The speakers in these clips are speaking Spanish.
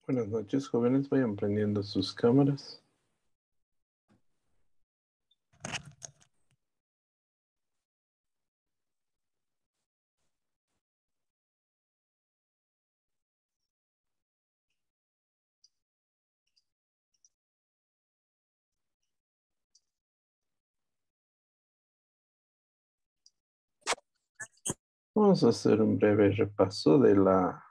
Buenas noches, jóvenes. Vayan prendiendo sus cámaras. Vamos a hacer un breve repaso de la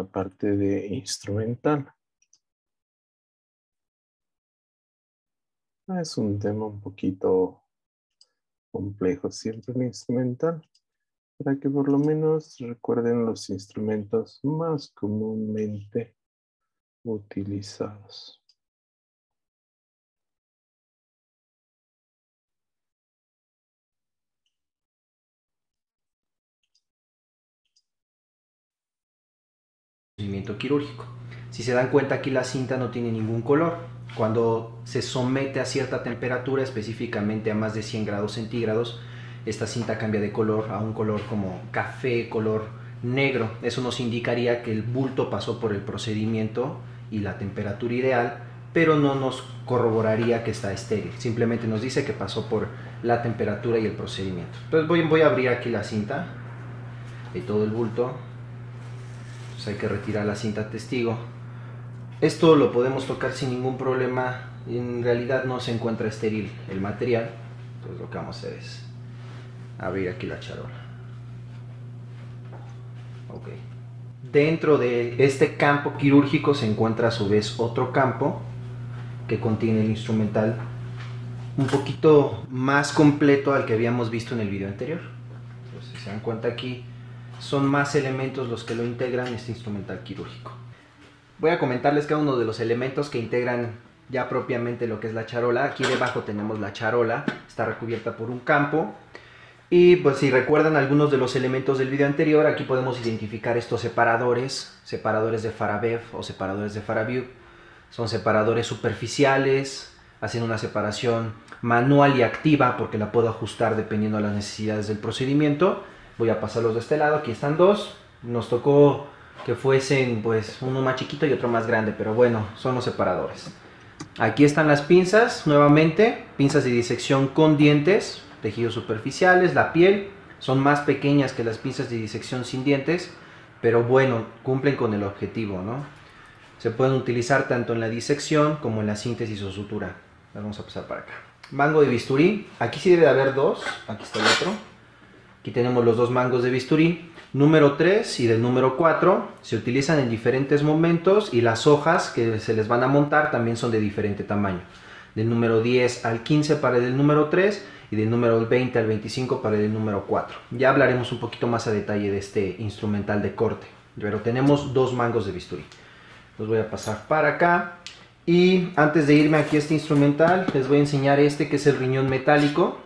parte de instrumental. Es un tema un poquito complejo siempre el instrumental, para que por lo menos recuerden los instrumentos más comúnmente utilizados. Procedimiento quirúrgico. Si se dan cuenta, aquí la cinta no tiene ningún color. Cuando se somete a cierta temperatura, específicamente a más de 100 grados centígrados, esta cinta cambia de color a un color como café, color negro. Eso nos indicaría que el bulto pasó por el procedimiento y la temperatura ideal, pero no nos corroboraría que está estéril. Simplemente nos dice que pasó por la temperatura y el procedimiento. Entonces voy a abrir aquí la cinta y todo el bulto. Hay que retirar la cinta testigo. Esto lo podemos tocar sin ningún problema. En realidad no se encuentra estéril el material. Entonces lo que vamos a hacer es abrir aquí la charola. Ok. Dentro de este campo quirúrgico se encuentra a su vez otro campo que contiene el instrumental un poquito más completo al que habíamos visto en el video anterior. Entonces, si se dan cuenta, aquí son más elementos los que lo integran este instrumental quirúrgico. Voy a comentarles cada uno de los elementos que integran ya propiamente lo que es la charola. Aquí debajo tenemos la charola, está recubierta por un campo. Y pues si recuerdan algunos de los elementos del video anterior, aquí podemos identificar estos separadores, separadores de Farabev o separadores de Farabev. Son separadores superficiales, hacen una separación manual y activa porque la puedo ajustar dependiendo de las necesidades del procedimiento. Voy a pasarlos de este lado, aquí están dos. Nos tocó que fuesen pues uno más chiquito y otro más grande, pero bueno, son los separadores. Aquí están las pinzas, nuevamente, pinzas de disección con dientes, tejidos superficiales, la piel. Son más pequeñas que las pinzas de disección sin dientes, pero bueno, cumplen con el objetivo, ¿no? Se pueden utilizar tanto en la disección como en la síntesis o sutura. Vamos a pasar para acá. Mango de bisturí, aquí sí debe de haber dos, aquí está el otro. Aquí tenemos los dos mangos de bisturí. Número 3 y del número 4 se utilizan en diferentes momentos y las hojas que se les van a montar también son de diferente tamaño. Del número 10 al 15 para el número 3 y del número 20 al 25 para el número 4. Ya hablaremos un poquito más a detalle de este instrumental de corte, pero tenemos dos mangos de bisturí. Los voy a pasar para acá. Y antes de irme aquí a este instrumental, les voy a enseñar este que es el riñón metálico.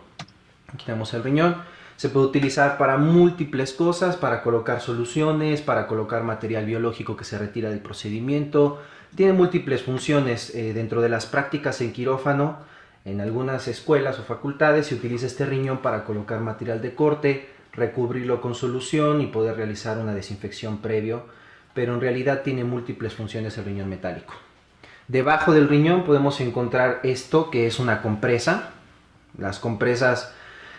Aquí tenemos el riñón. Se puede utilizar para múltiples cosas, para colocar soluciones, para colocar material biológico que se retira del procedimiento. Tiene múltiples funciones dentro de las prácticas en quirófano. En algunas escuelas o facultades se utiliza este riñón para colocar material de corte, recubrirlo con solución y poder realizar una desinfección previo, pero en realidad tiene múltiples funciones el riñón metálico. Debajo del riñón podemos encontrar esto que es una compresa. Las compresas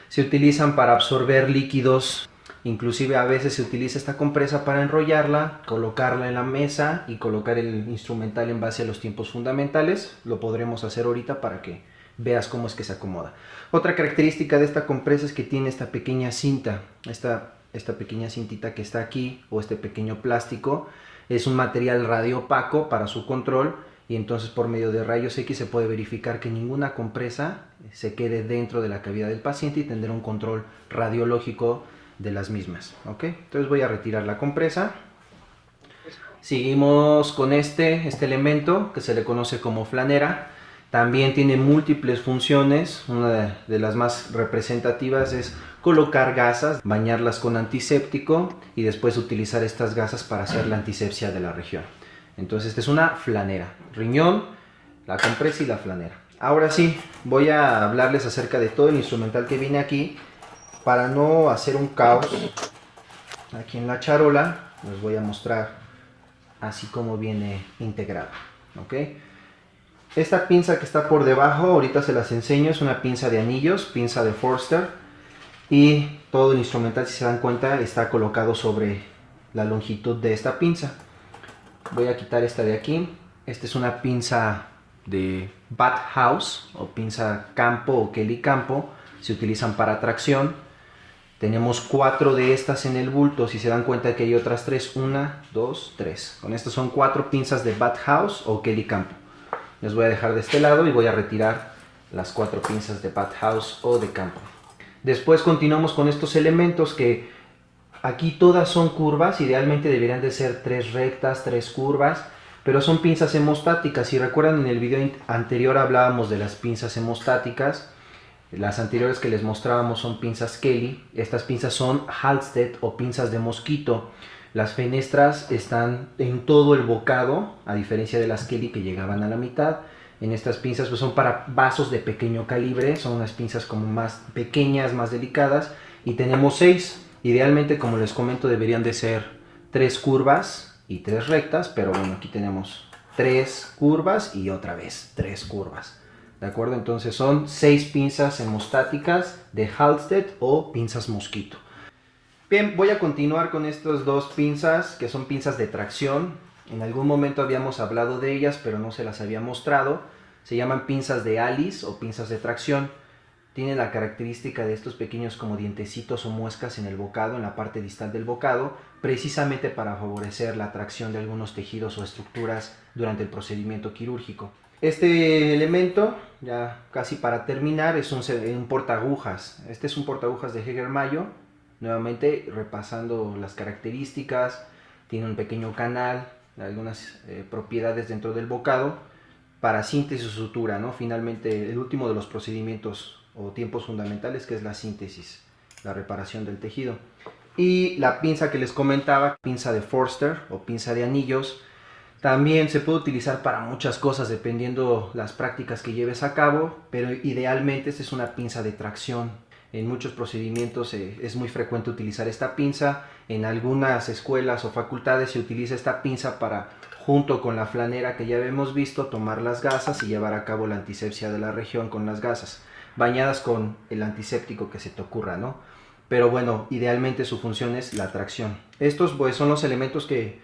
se utilizan para absorber líquidos, inclusive a veces se utiliza esta compresa para enrollarla, colocarla en la mesa y colocar el instrumental en base a los tiempos fundamentales. Lo podremos hacer ahorita para que veas cómo es que se acomoda. Otra característica de esta compresa es que tiene esta pequeña cinta, esta pequeña cintita que está aquí, o este pequeño plástico, es un material radiopaco para su control. Y entonces por medio de rayos X se puede verificar que ninguna compresa se quede dentro de la cavidad del paciente y tendrá un control radiológico de las mismas. ¿Ok? Entonces voy a retirar la compresa. Seguimos con este elemento que se le conoce como flanera. También tiene múltiples funciones. Una de las más representativas es colocar gasas, bañarlas con antiséptico y después utilizar estas gasas para hacer la antisepsia de la región. Entonces esta es una flanera, riñón, la compresa y la flanera. Ahora sí, voy a hablarles acerca de todo el instrumental que viene aquí. Para no hacer un caos aquí en la charola, les voy a mostrar así como viene integrado. ¿Ok? Esta pinza que está por debajo, ahorita se las enseño, es una pinza de anillos, pinza de Forster, y todo el instrumental, si se dan cuenta, está colocado sobre la longitud de esta pinza. Voy a quitar esta de aquí. Esta es una pinza de Bat House o pinza campo o Kelly campo, se utilizan para tracción. Tenemos 4 de estas en el bulto, si se dan cuenta que hay otras 3, 1, 2, 3. Con estas son 4 pinzas de Bat House o Kelly campo. Les voy a dejar de este lado y voy a retirar las 4 pinzas de Bat House o de campo. Después continuamos con estos elementos que aquí todas son curvas, idealmente deberían de ser 3 rectas, 3 curvas, pero son pinzas hemostáticas. Si recuerdan, en el video anterior hablábamos de las pinzas hemostáticas. Las anteriores que les mostrábamos son pinzas Kelly. Estas pinzas son Halstead o pinzas de mosquito. Las fenestras están en todo el bocado, a diferencia de las Kelly que llegaban a la mitad. En estas pinzas pues son para vasos de pequeño calibre, son unas pinzas como más pequeñas, más delicadas. Y tenemos 6. Idealmente, como les comento, deberían de ser 3 curvas y 3 rectas, pero bueno, aquí tenemos 3 curvas y otra vez 3 curvas. ¿De acuerdo? Entonces son 6 pinzas hemostáticas de Halstead o pinzas mosquito. Bien, voy a continuar con estas 2 pinzas que son pinzas de tracción. En algún momento habíamos hablado de ellas, pero no se las había mostrado. Se llaman pinzas de Alice o pinzas de tracción. Tienen la característica de estos pequeños como dientecitos o muescas en el bocado, en la parte distal del bocado, precisamente para favorecer la tracción de algunos tejidos o estructuras durante el procedimiento quirúrgico. Este elemento, ya casi para terminar, es un portaagujas. Este es un portaagujas de Heger-Mayo. Nuevamente repasando las características, tiene un pequeño canal, algunas propiedades dentro del bocado para síntesis o sutura, ¿no? Finalmente, el último de los procedimientos o tiempos fundamentales, que es la síntesis, la reparación del tejido. Y la pinza que les comentaba, pinza de Forster o pinza de anillos, también se puede utilizar para muchas cosas dependiendo las prácticas que lleves a cabo, pero idealmente esta es una pinza de tracción. En muchos procedimientos es muy frecuente utilizar esta pinza. En algunas escuelas o facultades se utiliza esta pinza para, junto con la flanera que ya hemos visto, tomar las gasas y llevar a cabo la antisepsia de la región con las gasas, bañadas con el antiséptico que se te ocurra, ¿no? Pero bueno, idealmente su función es la tracción. Estos pues son los elementos que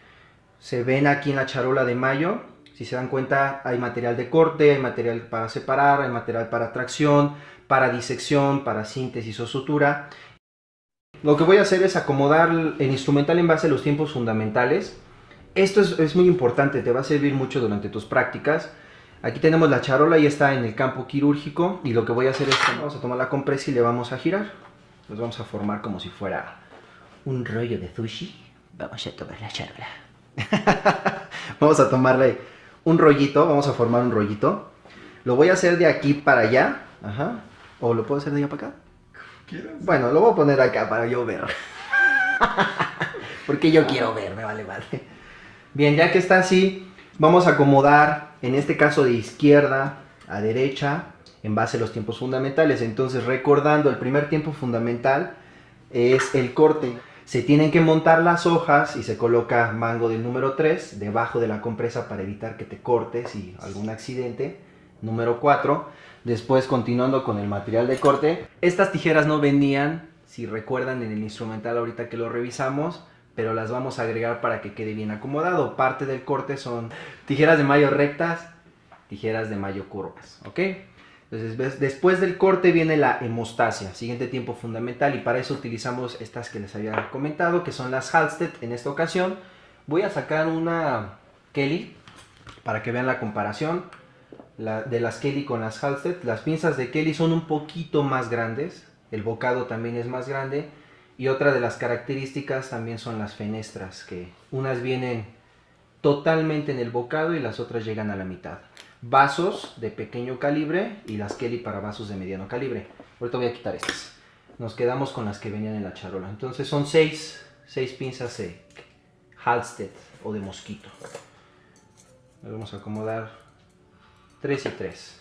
se ven aquí en la charola de Mayo. Si se dan cuenta, hay material de corte, hay material para separar, hay material para tracción, para disección, para síntesis o sutura. Lo que voy a hacer es acomodar el instrumental en base a los tiempos fundamentales. Esto es muy importante, te va a servir mucho durante tus prácticas. Aquí tenemos la charola y está en el campo quirúrgico, y lo que voy a hacer es que vamos a tomar la compresa y le vamos a girar. Los vamos a formar como si fuera un rollo de sushi. Vamos a tomar la charola. Vamos a tomarle un rollito, vamos a formar un rollito. Lo voy a hacer de aquí para allá. Ajá. ¿O lo puedo hacer de allá para acá? ¿Quieres? Bueno, lo voy a poner acá para yo ver. Porque yo quiero ver, me vale. Bien, ya que está así, vamos a acomodar, en este caso de izquierda a derecha, en base a los tiempos fundamentales. Entonces, recordando, el primer tiempo fundamental es el corte. Se tienen que montar las hojas y se coloca mango del número 3 debajo de la compresa para evitar que te cortes y algún accidente. Número 4. Después, continuando con el material de corte. Estas tijeras no venían, si recuerdan, en el instrumental ahorita que lo revisamos, pero las vamos a agregar para que quede bien acomodado. Parte del corte son tijeras de Mayo rectas, tijeras de Mayo curvas, ¿ok? Entonces, después del corte viene la hemostasia, siguiente tiempo fundamental, y para eso utilizamos estas que les había comentado, que son las Halstead. En esta ocasión voy a sacar una Kelly para que vean la comparación de las Kelly con las Halstead. Las pinzas de Kelly son un poquito más grandes, el bocado también es más grande, y otra de las características también son las fenestras, que unas vienen totalmente en el bocado y las otras llegan a la mitad. Vasos de pequeño calibre y las Kelly para vasos de mediano calibre. Ahorita voy a quitar estas. Nos quedamos con las que venían en la charola. Entonces son 6 pinzas de Halstead o de mosquito. Las vamos a acomodar 3 y 3.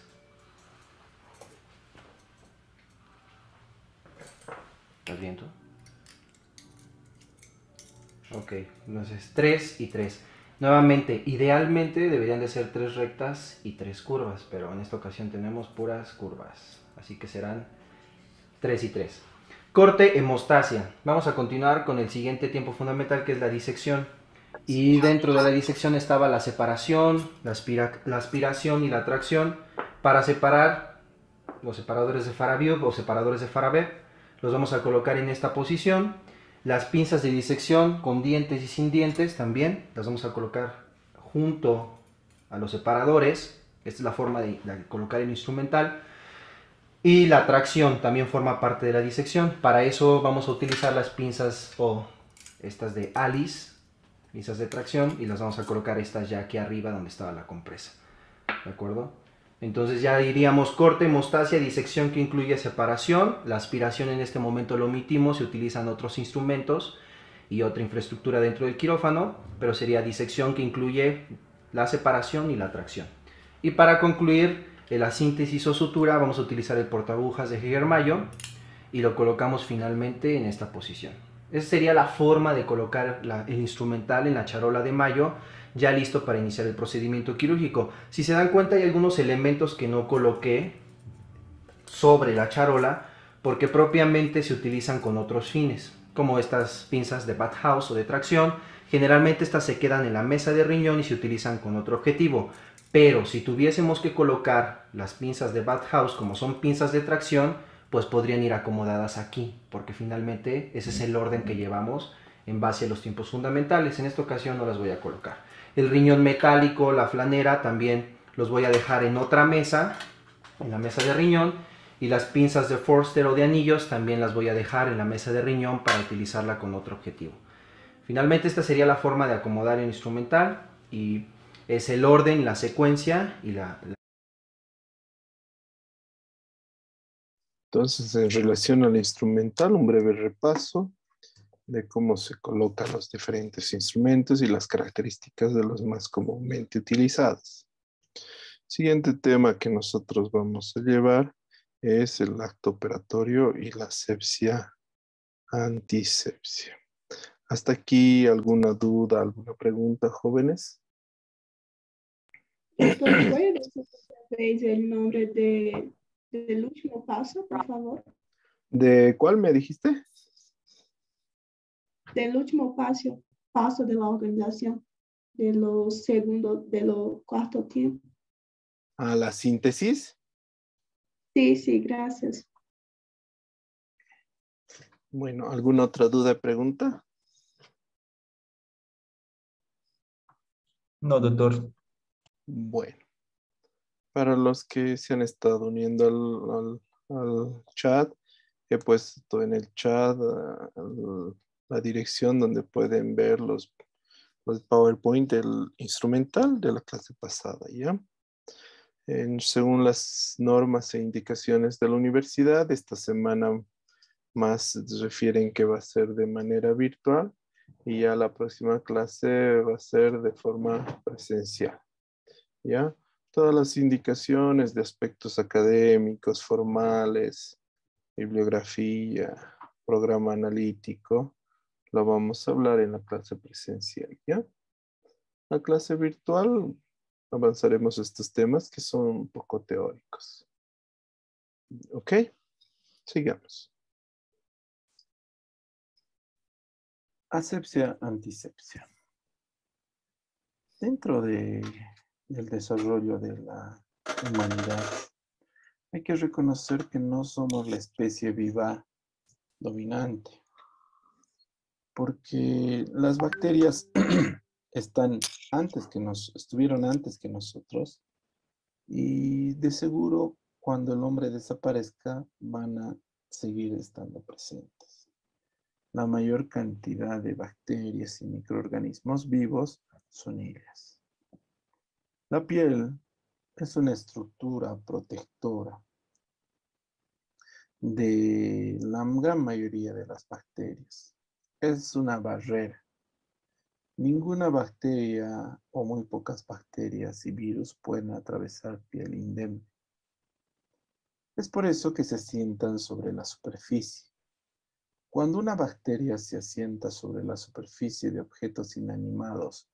¿Estás viendo? Ok, entonces 3 y 3. Nuevamente, idealmente deberían de ser 3 rectas y 3 curvas, pero en esta ocasión tenemos puras curvas, así que serán 3 y 3. Corte hemostasia. Vamos a continuar con el siguiente tiempo fundamental, que es la disección. Y dentro de la disección estaba la separación, la aspiración y la tracción. Para separar los separadores de Farabiov o separadores de Farabev, los vamos a colocar en esta posición. Las pinzas de disección con dientes y sin dientes también las vamos a colocar junto a los separadores. Esta es la forma de colocar el instrumental. Y la tracción también forma parte de la disección. Para eso vamos a utilizar las pinzas o estas de Alice, pinzas de tracción, y las vamos a colocar estas ya aquí arriba donde estaba la compresa. ¿De acuerdo? Entonces ya diríamos corte, hemostasia, disección, que incluye separación. La aspiración en este momento lo omitimos, se utilizan otros instrumentos y otra infraestructura dentro del quirófano, pero sería disección, que incluye la separación y la tracción. Y para concluir, en la síntesis o sutura vamos a utilizar el portaagujas de Heger-Mayo y lo colocamos finalmente en esta posición. Esa sería la forma de colocar el instrumental en la charola de Mayo, ya listo para iniciar el procedimiento quirúrgico. Si se dan cuenta, hay algunos elementos que no coloqué sobre la charola porque propiamente se utilizan con otros fines, como estas pinzas de Badhouse o de tracción. Generalmente estas se quedan en la mesa de riñón y se utilizan con otro objetivo. Pero si tuviésemos que colocar las pinzas de Badhouse como son pinzas de tracción, pues podrían ir acomodadas aquí, porque finalmente ese es el orden que llevamos en base a los tiempos fundamentales. En esta ocasión no las voy a colocar. El riñón metálico, la flanera, también los voy a dejar en otra mesa, en la mesa de riñón, y las pinzas de Forster o de anillos también las voy a dejar en la mesa de riñón para utilizarla con otro objetivo. Finalmente esta sería la forma de acomodar el instrumental y es el orden, la secuencia y Entonces, en relación al instrumental, un breve repaso de cómo se colocan los diferentes instrumentos y las características de los más comúnmente utilizados. Siguiente tema que nosotros vamos a llevar es el acto operatorio y la asepsia, antisepsia. ¿Hasta aquí alguna duda, alguna pregunta, jóvenes? Doctor, ¿puede decir otra vez el nombre del último paso, por favor? ¿De cuál me dijiste? Del último paso de la organización, de lo cuarto tiempo. ¿A la síntesis? Sí, gracias. Bueno, ¿alguna otra duda o pregunta? No, doctor. Bueno, para los que se han estado uniendo al chat, he puesto en el chat la dirección donde pueden ver los PowerPoint del instrumental de la clase pasada, ¿ya? Según las normas e indicaciones de la universidad, esta semana más refieren que va a ser de manera virtual y ya la próxima clase va a ser de forma presencial, ¿ya? Todas las indicaciones de aspectos académicos, formales, bibliografía, programa analítico, lo vamos a hablar en la clase presencial, ¿ya? La clase virtual avanzaremos estos temas que son un poco teóricos. ¿Ok? Sigamos. Asepsia, antisepsia. Dentro del desarrollo de la humanidad, hay que reconocer que no somos la especie viva dominante, porque las bacterias estuvieron antes que nosotros, y de seguro cuando el hombre desaparezca van a seguir estando presentes. La mayor cantidad de bacterias y microorganismos vivos son ellas. La piel es una estructura protectora de la gran mayoría de las bacterias. Es una barrera. Ninguna bacteria o muy pocas bacterias y virus pueden atravesar piel indemne. Es por eso que se asientan sobre la superficie. Cuando una bacteria se asienta sobre la superficie de objetos inanimados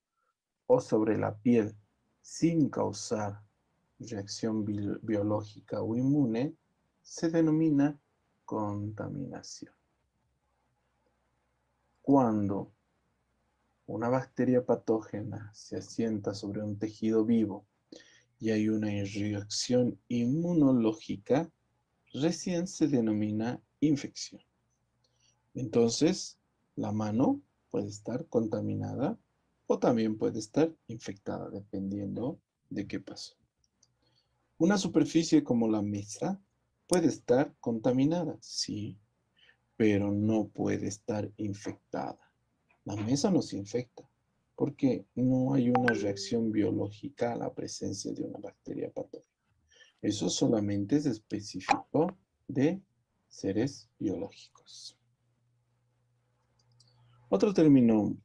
o sobre la piel sin causar reacción biológica o inmune, se denomina contaminación. Cuando una bacteria patógena se asienta sobre un tejido vivo y hay una reacción inmunológica, recién se denomina infección. Entonces, la mano puede estar contaminada o también puede estar infectada, dependiendo de qué pasó. Una superficie como la mesa puede estar contaminada, sí, pero no puede estar infectada. La mesa no se infecta porque no hay una reacción biológica a la presencia de una bacteria patógena. Eso solamente es específico de seres biológicos. Otro término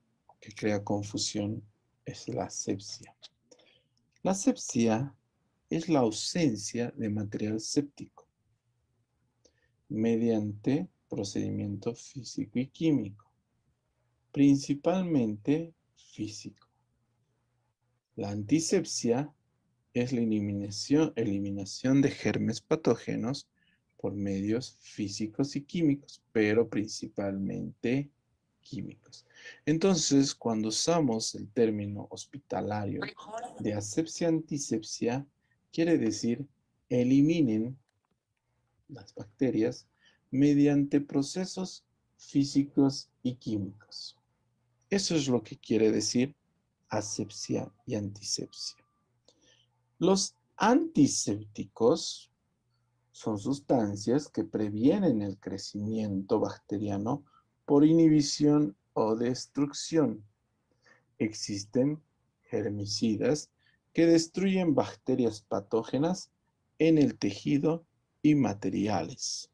que crea confusión es la asepsia. La asepsia es la ausencia de material séptico mediante procedimiento físico y químico, principalmente físico. La antisepsia es la eliminación de germes patógenos por medios físicos y químicos, pero principalmente químicos. Entonces, cuando usamos el término hospitalario de asepsia-antisepsia, quiere decir eliminen las bacterias mediante procesos físicos y químicos. Eso es lo que quiere decir asepsia y antisepsia. Los antisépticos son sustancias que previenen el crecimiento bacteriano por inhibición o destrucción. Existen germicidas que destruyen bacterias patógenas en el tejido y materiales.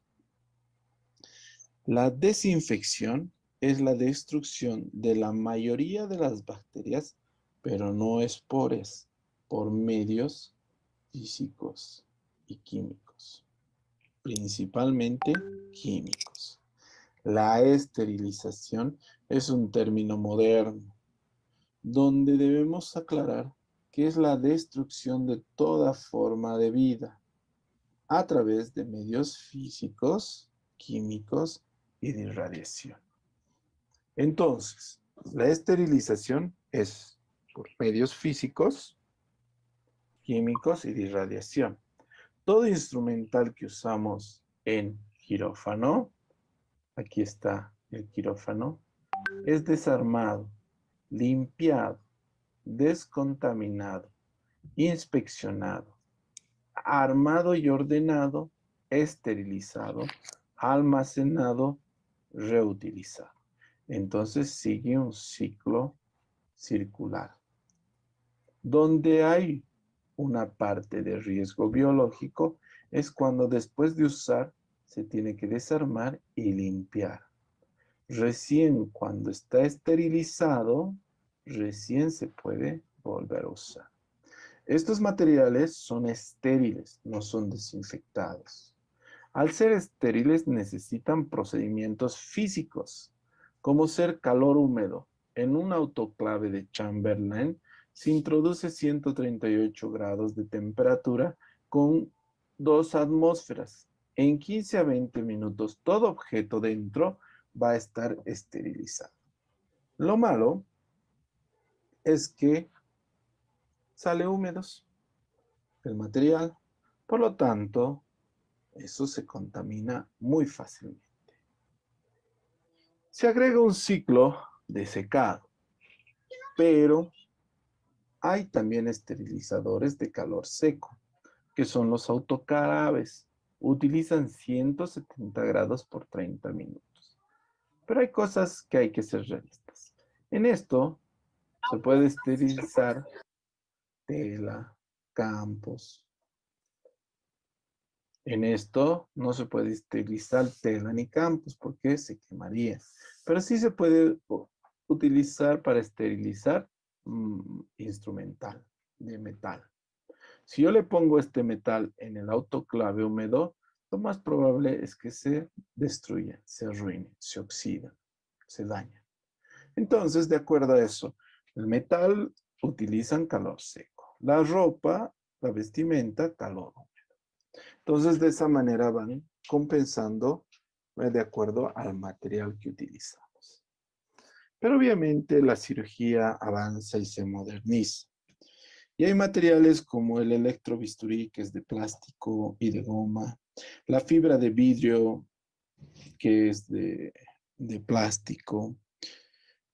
La desinfección es la destrucción de la mayoría de las bacterias, pero no espores, por medios físicos y químicos, principalmente químicos. La esterilización es un término moderno, donde debemos aclarar que es la destrucción de toda forma de vida a través de medios físicos, químicos y de irradiación. Entonces, la esterilización es por medios físicos, químicos y de irradiación. Todo instrumental que usamos en quirófano, aquí está el quirófano, es desarmado, limpiado, descontaminado, inspeccionado, armado y ordenado, esterilizado, almacenado, reutilizado. Entonces sigue un ciclo circular, donde hay una parte de riesgo biológico, es cuando después de usar se tiene que desarmar y limpiar. Recién cuando está esterilizado, recién se puede volver a usar. Estos materiales son estériles, no son desinfectados. Al ser estériles necesitan procedimientos físicos, como ser calor húmedo. En un autoclave de Chamberlain se introduce 138 grados de temperatura con 2 atmósferas. En 15 a 20 minutos todo objeto dentro va a estar esterilizado. Lo malo es que sale húmedos el material, por lo tanto, eso se contamina muy fácilmente. Se agrega un ciclo de secado, pero hay también esterilizadores de calor seco, que son los autoclaves. Utilizan 170 grados por 30 minutos. Pero hay cosas que hay que ser realistas. En esto se puede esterilizar tela, campos. En esto no se puede esterilizar tela ni campos porque se quemaría. Pero sí se puede utilizar para esterilizar instrumental de metal. Si yo le pongo este metal en el autoclave húmedo, lo más probable es que se destruya, se arruine, se oxida, se daña. Entonces, de acuerdo a eso, el metal utilizan calor seco. La ropa, la vestimenta, calor húmedo. Entonces, de esa manera van compensando de acuerdo al material que utilizamos. Pero obviamente la cirugía avanza y se moderniza. Y hay materiales como el electrobisturí, que es de plástico y de goma, la fibra de vidrio, que es de plástico,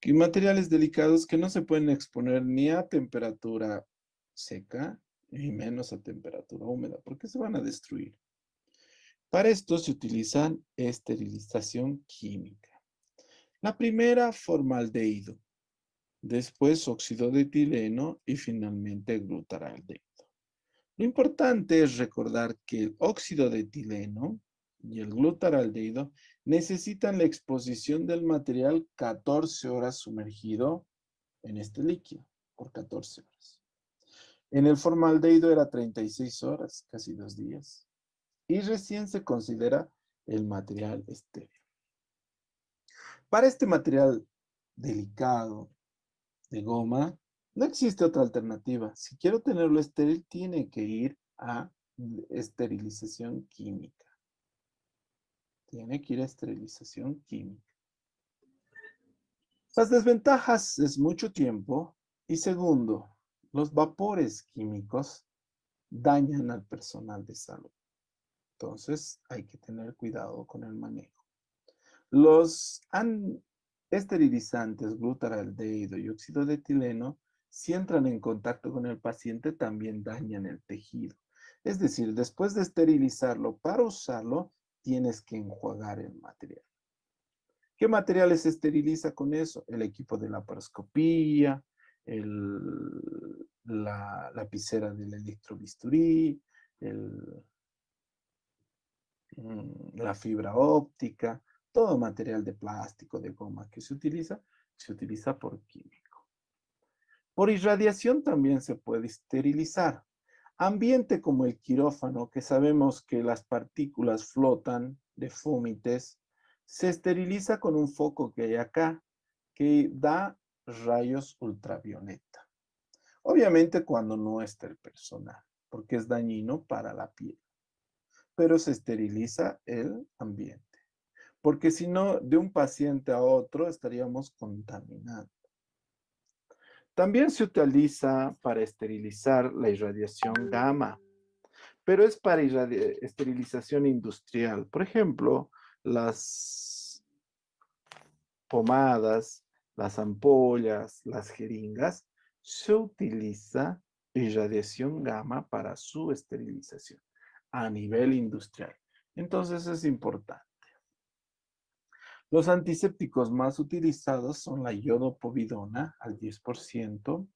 y materiales delicados que no se pueden exponer ni a temperatura seca, y menos a temperatura húmeda, porque se van a destruir. Para esto se utilizan esterilización química. La primera, formaldehído, después óxido de etileno y finalmente glutaraldehído. Lo importante es recordar que el óxido de etileno y el glutaraldehído necesitan la exposición del material 14 horas sumergido en este líquido, por 14 horas. En el formaldehído era 36 horas, casi 2 días. Y recién se considera el material estéril. Para este material delicado de goma, no existe otra alternativa. Si quiero tenerlo estéril, tiene que ir a esterilización química. Tiene que ir a esterilización química. Las desventajas es mucho tiempo y segundo, los vapores químicos dañan al personal de salud. Entonces hay que tener cuidado con el manejo. Los esterilizantes, glutaraldehído y óxido de etileno, si entran en contacto con el paciente, también dañan el tejido. Es decir, después de esterilizarlo, para usarlo, tienes que enjuagar el material. ¿Qué materiales se esteriliza con eso? El equipo de laparoscopía, la lapicera del electrobisturí, la fibra óptica, todo material de plástico, de goma que se utiliza por químico. Por irradiación también se puede esterilizar. Ambiente como el quirófano, que sabemos que las partículas flotan de fómites, se esteriliza con un foco que hay acá, que da rayos ultravioleta. Obviamente cuando no está el personal, porque es dañino para la piel. Pero se esteriliza el ambiente. Porque si no, de un paciente a otro estaríamos contaminando. También se utiliza para esterilizar la irradiación gamma, pero es para esterilización industrial. Por ejemplo, las pomadas, las ampollas, las jeringas, se utiliza irradiación gamma para su esterilización a nivel industrial. Entonces es importante. Los antisépticos más utilizados son la iodopovidona al 10%,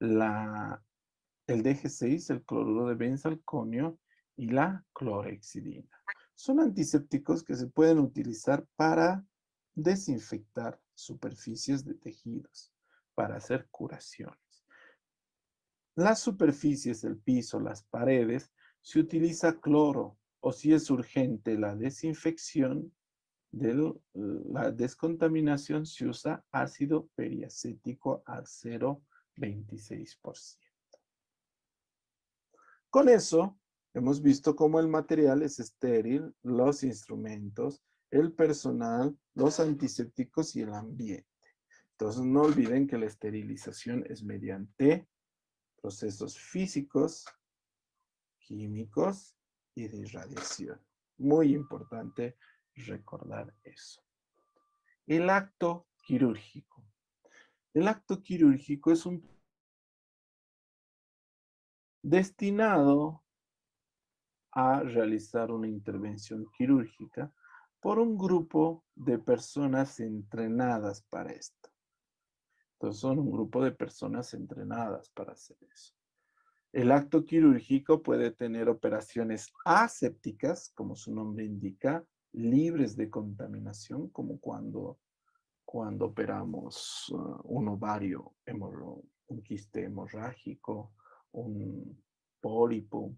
el DG6, el cloruro de benzalconio y la clorhexidina. Son antisépticos que se pueden utilizar para desinfectar superficies de tejidos, para hacer curaciones. Las superficies, el piso, las paredes, se utiliza cloro o si es urgente la desinfección, la descontaminación, se usa ácido periacético al 0,26%. Con eso, hemos visto cómo el material es estéril, los instrumentos, el personal, los antisépticos y el ambiente. Entonces, no olviden que la esterilización es mediante procesos físicos, químicos y de irradiación. Muy importante recordar eso. El acto quirúrgico. El acto quirúrgico es un destinado a realizar una intervención quirúrgica por un grupo de personas entrenadas para esto. Entonces son un grupo de personas entrenadas para hacer eso. El acto quirúrgico puede tener operaciones asépticas, como su nombre indica, libres de contaminación, como cuando operamos un ovario, un quiste hemorrágico, un pólipo.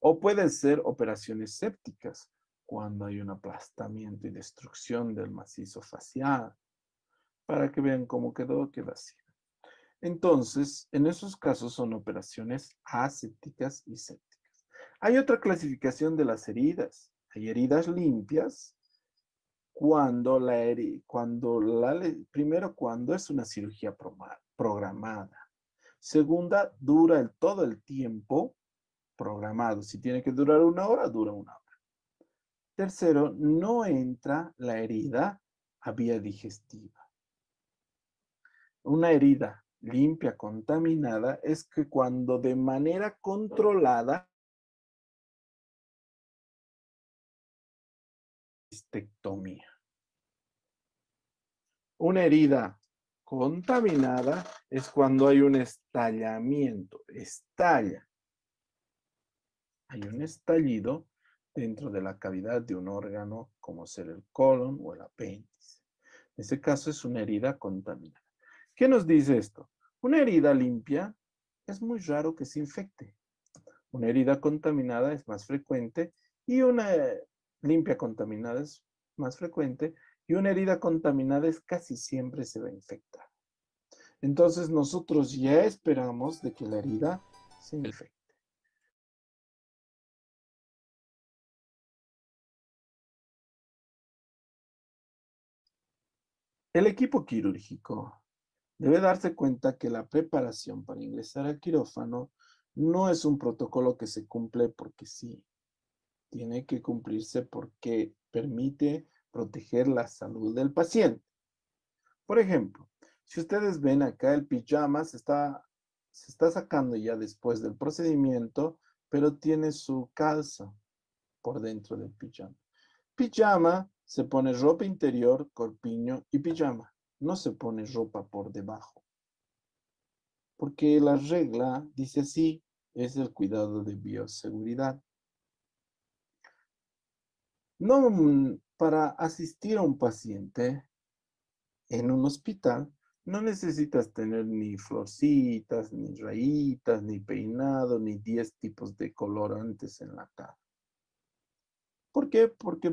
O pueden ser operaciones sépticas, cuando hay un aplastamiento y destrucción del macizo facial. Para que vean cómo queda así. Entonces, en esos casos son operaciones asépticas y sépticas. Hay otra clasificación de las heridas. Hay heridas limpias primero cuando es una cirugía programada. Segunda, dura todo el tiempo programado. Si tiene que durar 1 hora, dura 1 hora. Tercero, no entra la herida a vía digestiva. Una herida limpia, contaminada, es que cuando de manera controlada, cistectomía. Una herida contaminada es cuando hay un estallamiento, estalla. Hay un estallido dentro de la cavidad de un órgano, como ser el colon o el apéndice. En este caso es una herida contaminada. ¿Qué nos dice esto? Una herida limpia es muy raro que se infecte. Una herida contaminada es más frecuente y una limpia contaminada es más frecuente y una herida contaminada es casi siempre se va a infectar. Entonces nosotros ya esperamos de que la herida se infecte. El equipo quirúrgico debe darse cuenta que la preparación para ingresar al quirófano no es un protocolo que se cumple porque sí. Tiene que cumplirse porque permite proteger la salud del paciente. Por ejemplo, si ustedes ven acá, el pijama se está sacando ya después del procedimiento, pero tiene su calza por dentro del pijama. Pijama se pone ropa interior, corpiño y pijama. No se pone ropa por debajo. Porque la regla dice así, es el cuidado de bioseguridad. No, para asistir a un paciente en un hospital, no necesitas tener ni florcitas, ni rayitas, ni peinado, ni 10 tipos de colorantes en la cara. ¿Por qué? Porque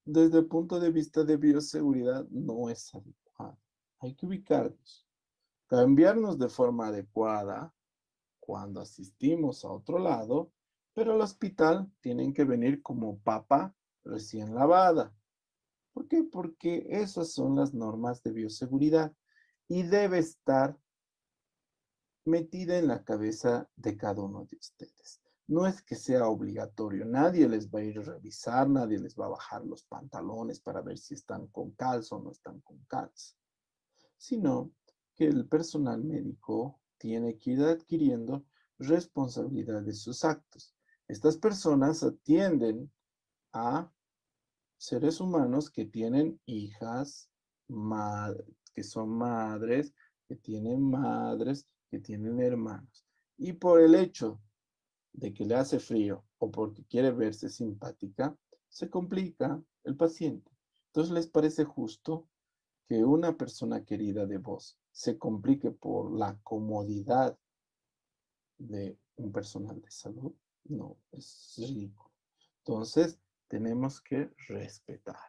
desde el punto de vista de bioseguridad no es adecuado. Hay que ubicarnos. Cambiarnos de forma adecuada cuando asistimos a otro lado, pero al hospital tienen que venir como papa recién lavada. ¿Por qué? Porque esas son las normas de bioseguridad y debe estar metida en la cabeza de cada uno de ustedes. No es que sea obligatorio, nadie les va a ir a revisar, nadie les va a bajar los pantalones para ver si están con calza o no están con calza, sino que el personal médico tiene que ir adquiriendo responsabilidad de sus actos. Estas personas atienden a seres humanos que tienen hijas, que son madres, que tienen madres, que tienen hermanos. Y por el hecho de que le hace frío o porque quiere verse simpática, se complica el paciente. Entonces, ¿les parece justo que una persona querida de vos se complique por la comodidad de un personal de salud? No, es ridículo. Entonces, tenemos que respetar.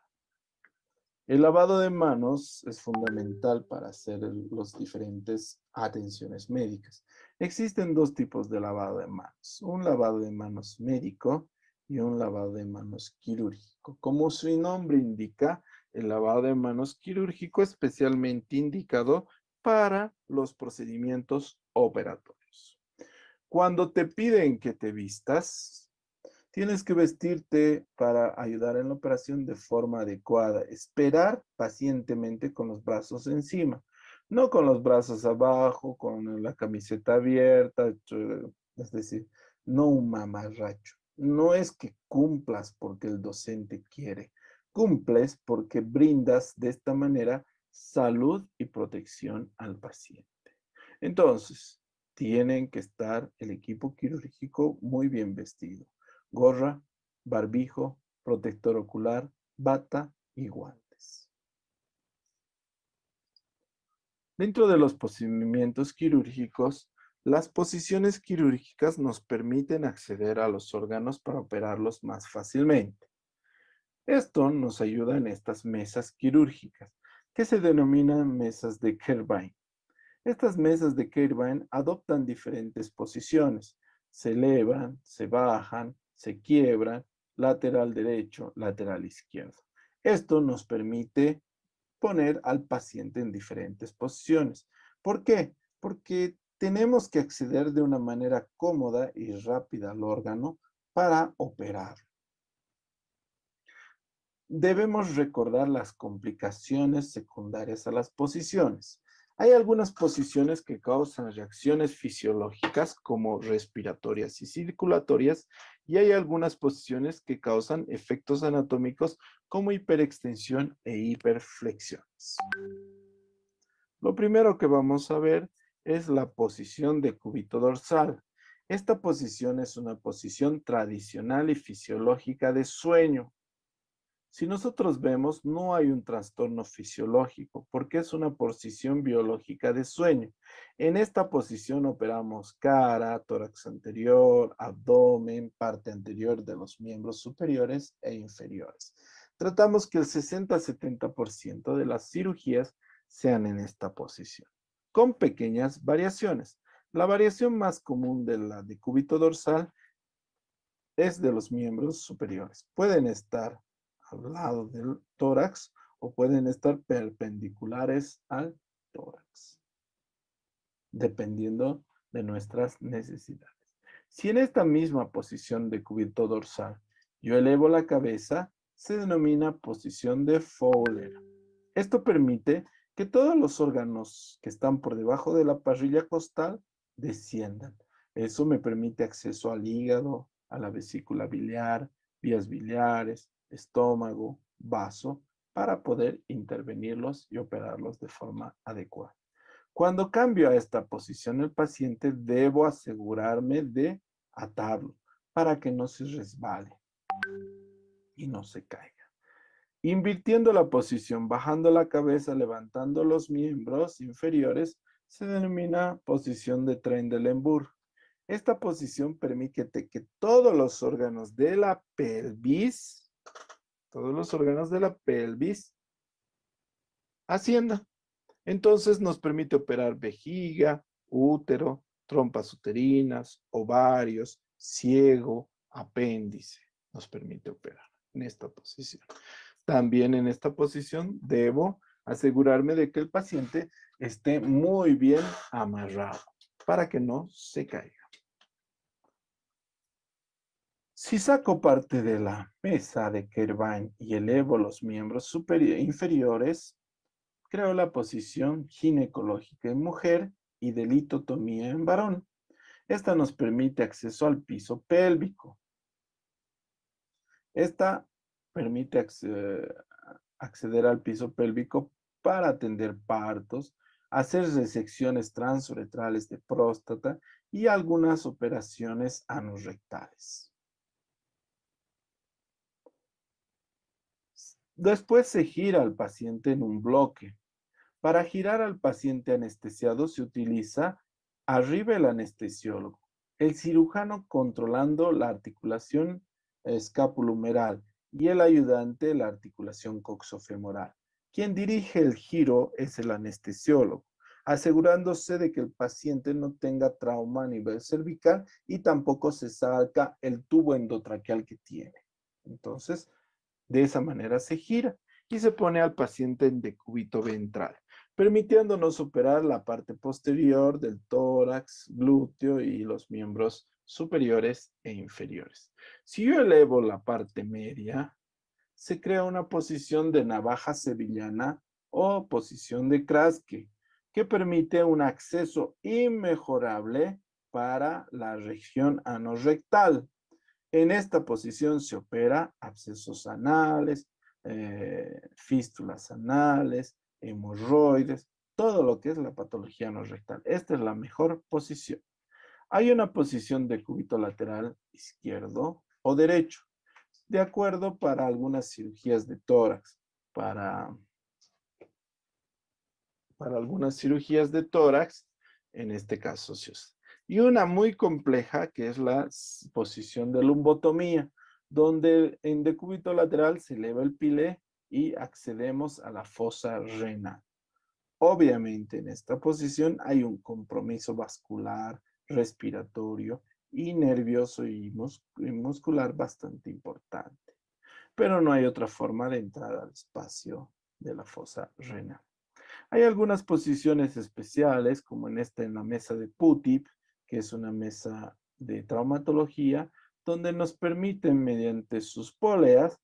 El lavado de manos es fundamental para hacer las diferentes atenciones médicas. Existen dos tipos de lavado de manos. Un lavado de manos médico y un lavado de manos quirúrgico. Como su nombre indica, el lavado de manos quirúrgico es especialmente indicado para los procedimientos operatorios. Cuando te piden que te vistas, tienes que vestirte para ayudar en la operación de forma adecuada. Esperar pacientemente con los brazos encima, no con los brazos abajo, con la camiseta abierta, es decir, no un mamarracho. No es que cumplas porque el docente quiere, cumples porque brindas de esta manera salud y protección al paciente. Entonces, tienen que estar el equipo quirúrgico muy bien vestido. Gorra, barbijo, protector ocular, bata y guantes. Dentro de los procedimientos quirúrgicos, las posiciones quirúrgicas nos permiten acceder a los órganos para operarlos más fácilmente. Esto nos ayuda en estas mesas quirúrgicas, que se denominan mesas de Kerbein. Estas mesas de Kirchwein adoptan diferentes posiciones. Se elevan, se bajan, se quiebran, lateral derecho, lateral izquierdo. Esto nos permite poner al paciente en diferentes posiciones. ¿Por qué? Porque tenemos que acceder de una manera cómoda y rápida al órgano para operar. Debemos recordar las complicaciones secundarias a las posiciones. Hay algunas posiciones que causan reacciones fisiológicas como respiratorias y circulatorias, y hay algunas posiciones que causan efectos anatómicos como hiperextensión e hiperflexiones. Lo primero que vamos a ver es la posición de cúbito dorsal. Esta posición es una posición tradicional y fisiológica de sueño. Si nosotros vemos, no hay un trastorno fisiológico porque es una posición biológica de sueño. En esta posición operamos cara, tórax anterior, abdomen, parte anterior de los miembros superiores e inferiores. Tratamos que el 60-70% de las cirugías sean en esta posición, con pequeñas variaciones. La variación más común de la de cúbito dorsal es de los miembros superiores. Pueden estar al lado del tórax o pueden estar perpendiculares al tórax, dependiendo de nuestras necesidades. Si en esta misma posición de cúbito dorsal yo elevo la cabeza, se denomina posición de Fowler. Esto permite que todos los órganos que están por debajo de la parrilla costal desciendan. Eso me permite acceso al hígado, a la vesícula biliar, vías biliares, estómago, vaso, para poder intervenirlos y operarlos de forma adecuada. Cuando cambio a esta posición el paciente, debo asegurarme de atarlo para que no se resbale y no se caiga. Invirtiendo la posición, bajando la cabeza, levantando los miembros inferiores, se denomina posición de Trendelenburg. Esta posición permite que todos los órganos de la pelvis, asciendan. Entonces nos permite operar vejiga, útero, trompas uterinas, ovarios, ciego, apéndice. Nos permite operar en esta posición. También en esta posición debo asegurarme de que el paciente esté muy bien amarrado para que no se caiga. Si saco parte de la mesa de Kirchwein y elevo los miembros inferiores, creo la posición ginecológica en mujer y de litotomía en varón. Esta nos permite acceso al piso pélvico. Esta permite acceder al piso pélvico para atender partos, hacer resecciones transuretrales de próstata y algunas operaciones anorrectales. Después se gira al paciente en un bloque. Para girar al paciente anestesiado se utiliza arriba el anestesiólogo, el cirujano controlando la articulación escapulohumeral y el ayudante la articulación coxofemoral. Quien dirige el giro es el anestesiólogo, asegurándose de que el paciente no tenga trauma a nivel cervical y tampoco se saca el tubo endotraqueal que tiene. Entonces, de esa manera se gira y se pone al paciente en decúbito ventral, permitiéndonos operar la parte posterior del tórax, glúteo y los miembros superiores e inferiores. Si yo elevo la parte media, se crea una posición de navaja sevillana o posición de Kraske, que permite un acceso inmejorable para la región anorrectal. En esta posición se opera abscesos anales, fístulas anales, hemorroides, todo lo que es la patología anorrectal. Esta es la mejor posición. Hay una posición de cúbito lateral izquierdo o derecho, de acuerdo para algunas cirugías de tórax. Para algunas cirugías de tórax, en este caso se usa. Y una muy compleja que es la posición de lumbotomía, donde en decúbito lateral se eleva el pilé y accedemos a la fosa renal. Obviamente en esta posición hay un compromiso vascular, respiratorio y nervioso y muscular bastante importante. Pero no hay otra forma de entrar al espacio de la fosa renal. Hay algunas posiciones especiales, como en la mesa de Putip, que es una mesa de traumatología, donde nos permiten, mediante sus poleas,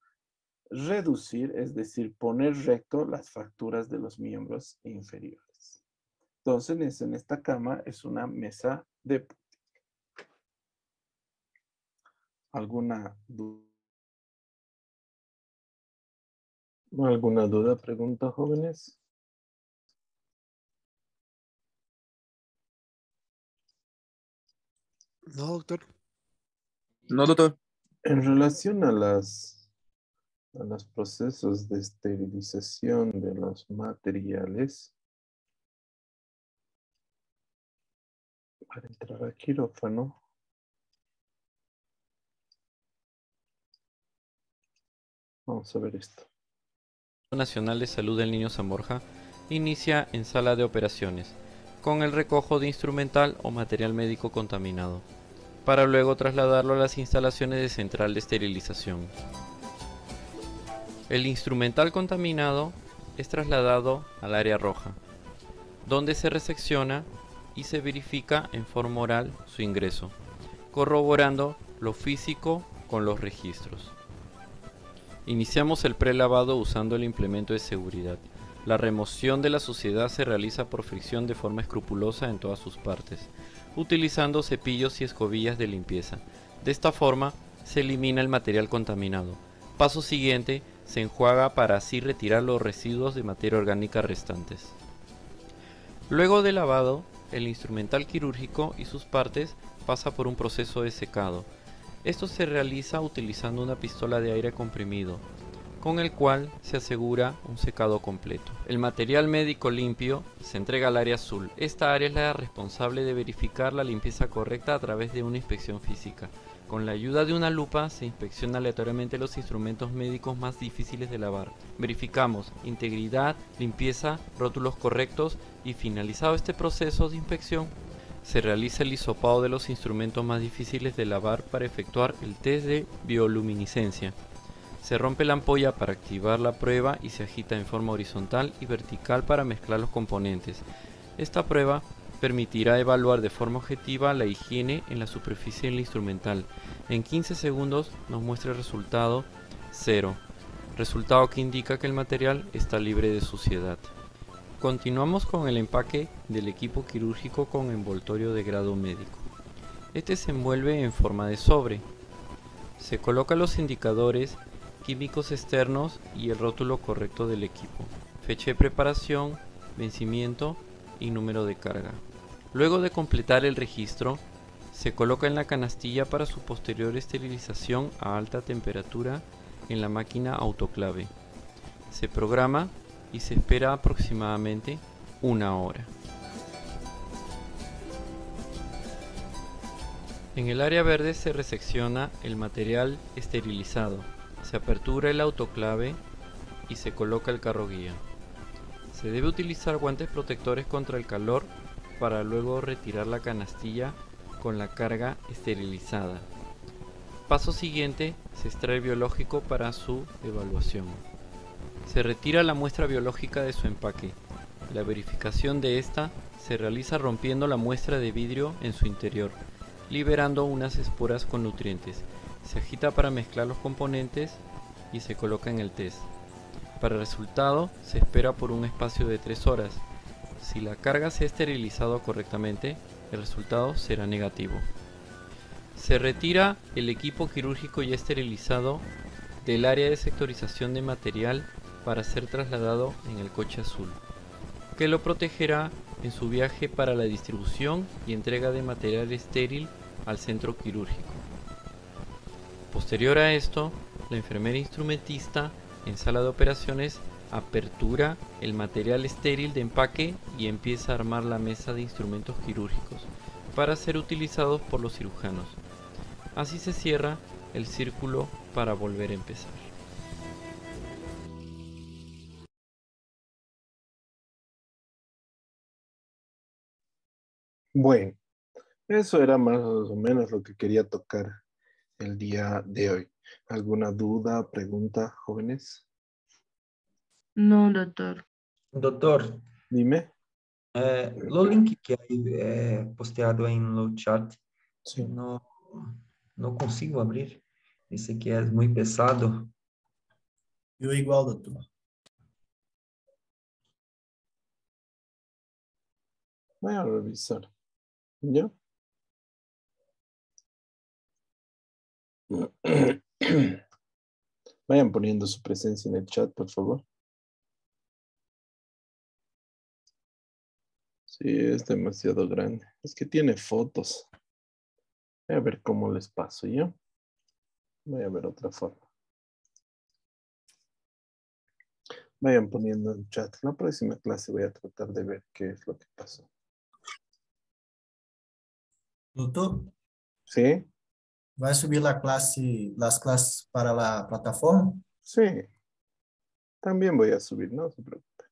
reducir, es decir, poner recto las fracturas de los miembros inferiores. Entonces, en esta cama es una mesa de Putip. ¿Alguna duda, pregunta, jóvenes? No, doctor. No, doctor. En relación a los procesos de esterilización de los materiales, para entrar a quirófano, vamos a ver esto. Nacional de Salud del Niño San Borja inicia en sala de operaciones, con el recojo de instrumental o material médico contaminado, para luego trasladarlo a las instalaciones de central de esterilización. El instrumental contaminado es trasladado al área roja, donde se resecciona y se verifica en forma oral su ingreso, corroborando lo físico con los registros. Iniciamos el prelavado usando el implemento de seguridad. La remoción de la suciedad se realiza por fricción de forma escrupulosa en todas sus partes, utilizando cepillos y escobillas de limpieza. De esta forma se elimina el material contaminado. Paso siguiente, se enjuaga para así retirar los residuos de materia orgánica restantes. Luego del lavado, el instrumental quirúrgico y sus partes pasa por un proceso de secado. Esto se realiza utilizando una pistola de aire comprimido, con el cual se asegura un secado completo. El material médico limpio se entrega al área azul. Esta área es la responsable de verificar la limpieza correcta a través de una inspección física. Con la ayuda de una lupa se inspecciona aleatoriamente los instrumentos médicos más difíciles de lavar. Verificamos integridad, limpieza, rótulos correctos y finalizado este proceso de inspección, se realiza el hisopado de los instrumentos más difíciles de lavar para efectuar el test de bioluminiscencia. Se rompe la ampolla para activar la prueba y se agita en forma horizontal y vertical para mezclar los componentes. Esta prueba permitirá evaluar de forma objetiva la higiene en la superficie del instrumental. En 15 segundos nos muestra el resultado 0, resultado que indica que el material está libre de suciedad. Continuamos con el empaque del equipo quirúrgico con envoltorio de grado médico. Este se envuelve en forma de sobre. Se colocan los indicadores, químicos externos y el rótulo correcto del equipo, fecha de preparación, vencimiento y número de carga. Luego de completar el registro, se coloca en la canastilla para su posterior esterilización a alta temperatura en la máquina autoclave. Se programa y se espera aproximadamente 1 hora. En el área verde se resecciona el material esterilizado, se apertura el autoclave y se coloca el carro guía. Se debe utilizar guantes protectores contra el calor para luego retirar la canastilla con la carga esterilizada. Paso siguiente, se extrae el biológico para su evaluación. Se retira la muestra biológica de su empaque. La verificación de esta se realiza rompiendo la muestra de vidrio en su interior, liberando unas esporas con nutrientes. Se agita para mezclar los componentes y se coloca en el test. Para el resultado se espera por un espacio de 3 horas. Si la carga se ha esterilizado correctamente, el resultado será negativo. Se retira el equipo quirúrgico ya esterilizado del área de sectorización de material para ser trasladado en el coche azul, que lo protegerá en su viaje para la distribución y entrega de material estéril al centro quirúrgico. Posterior a esto, la enfermera instrumentista en sala de operaciones apertura el material estéril de empaque y empieza a armar la mesa de instrumentos quirúrgicos para ser utilizados por los cirujanos. Así se cierra el círculo para volver a empezar. Bueno, eso era más o menos lo que quería tocar el día de hoy. ¿Alguna duda, pregunta, jóvenes? No, doctor. Doutor, Dime. o link que aí é posteado aí no chat, Sí. não consigo abrir. Esse aqui é muito pesado. Eu igual, doutor. Voy a revisar. ¿Ya? Vayan poniendo su presencia en el chat, por favor. Sí, es demasiado grande. Es que tiene fotos. Voy a ver cómo les paso yo. Voy a ver otra forma. Vayan poniendo en el chat. La próxima clase voy a tratar de ver qué es lo que pasó. Doutor, ¿Sí? vai subir las clases para la plataforma? Sí. También voy a subir, no se preocupe.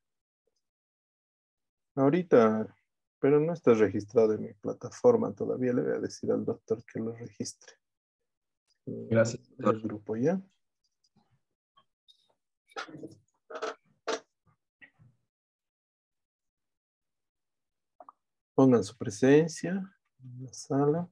Ahorita, pero no está registrado en mi plataforma todavía. Le voy a decir al doctor que lo registre. Gracias, doctor. El grupo ya. Pongan su presencia en la sala.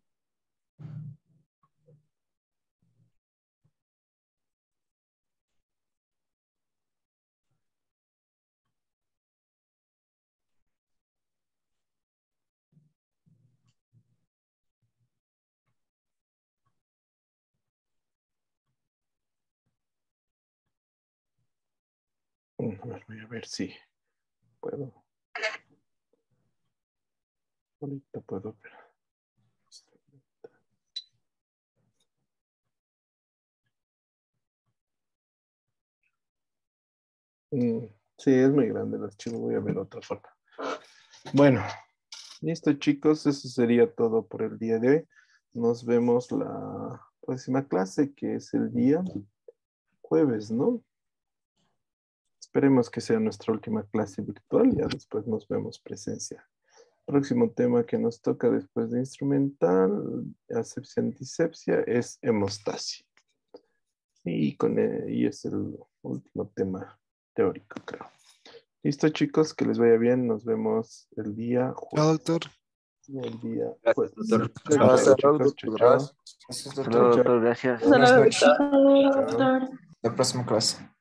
A ver, voy a ver si puedo. Ahorita puedo ver. Sí, es muy grande el archivo. Voy a ver otra forma. Bueno, listo, chicos. Eso sería todo por el día de hoy. Nos vemos la próxima clase, que es el día jueves, ¿no? Esperemos que sea nuestra última clase virtual. Ya después nos vemos presencial. Próximo tema que nos toca después de instrumental, asepsia, antisepsia, es hemostasia. Y es el último tema teórico, creo. Listo, chicos, que les vaya bien. Nos vemos el día jueves. Chao, doctor. El día Gracias, jueves. doctor. Chao, Hasta chao, luego, chicos. Chao, doctor. chao. Gracias. Hasta luego, doctor. Gracias. Buenas noches. Chao. La próxima clase.